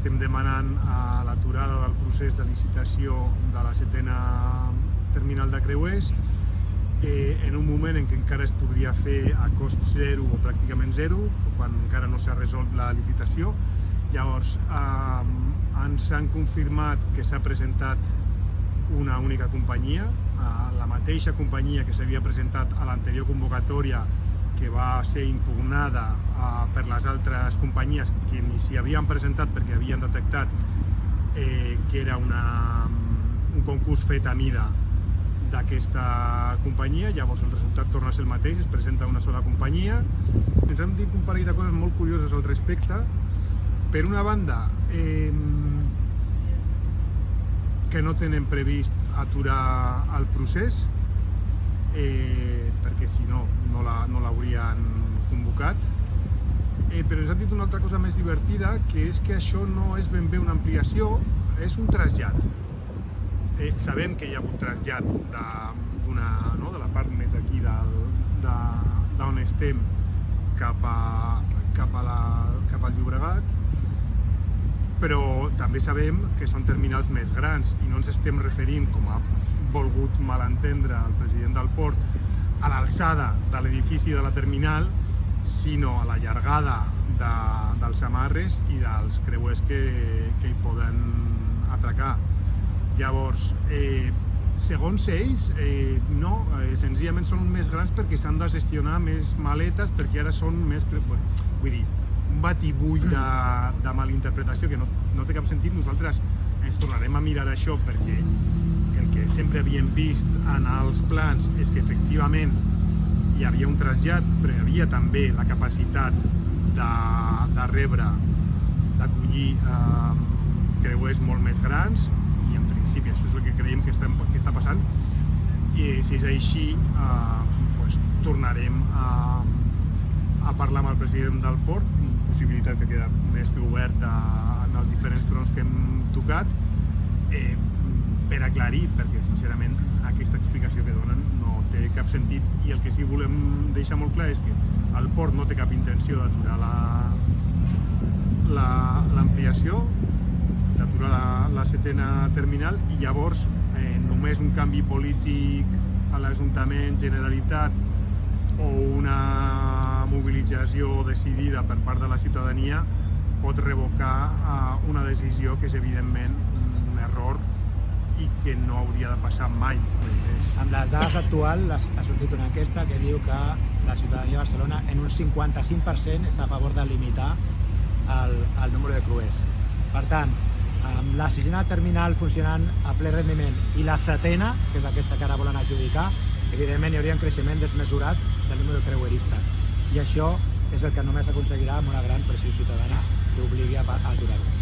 estem demanant l'aturada del procés de licitació de la 7a terminal de creuers en un moment en què encara es podria fer a cost zero o pràcticament zero, quan encara no s'ha resolt la licitació. Llavors, ens han confirmat que s'ha presentat una única companyia, la mateixa companyia que s'havia presentat a l'anterior convocatòria, que va ser impugnada per les altres companyies que ni s'hi havien presentat perquè havien detectat que era un concurs fet a mida d'aquesta companyia. Llavors el resultat torna a ser el mateix, es presenta una sola companyia. Ens han dit un parell de coses molt curioses al respecte. Per una banda, que no tenen previst aturar el procés, perquè si no, no l'haurien convocat. Però ens han dit una altra cosa més divertida, que és que això no és ben bé una ampliació, és un trasllat. Sabem que hi ha hagut trasllat de la part més aquí d'on estem cap al Llobregat, però també sabem que són terminals més grans i no ens estem referint, com ha volgut malentendre el president del port, a l'alçada de l'edifici de la terminal, sinó a la llargada dels amarres i dels creuers que hi poden atracar. Llavors, segons ells, no, senzillament són més grans perquè s'han de gestionar més maletes, perquè ara són més... Vull dir, un batibull de malinterpretació que no té cap sentit. Nosaltres ens tornarem a mirar això perquè el que sempre havíem vist en els plans és que efectivament hi havia un trasllat, però hi havia també la capacitat de rebre, d'acollir creuers molt més grans, i en principi això és el que creiem que està passant, i si és així tornarem a parlar amb el president del port, possibilitat que queda més que oberta en els diferents fronts que hem tocat, per aclarir, perquè sincerament aquesta explicació que donen no té cap sentit, i el que sí volem deixar molt clar és que el port no té cap intenció d'aturar l'ampliació, d'aturar la 7a terminal, i llavors només un canvi polític a l'Ajuntament, Generalitat, o una mobilització decidida per part de la ciutadania pot revocar una decisió que és evidentment un error i que no hauria de passar mai. Amb les dades actuals ha sortit una enquesta que diu que la ciutadania de Barcelona en un 55% està a favor de limitar el número de creuers. Per tant, amb la 6a terminal funcionant a ple rendiment i la 7a, que és aquesta que ara volen adjudicar, evidentment hi hauria un creixement desmesurat del número de creueristes. I això és el que només s'aconseguirà amb una gran pressió ciutadana que obligui a aturar-ho.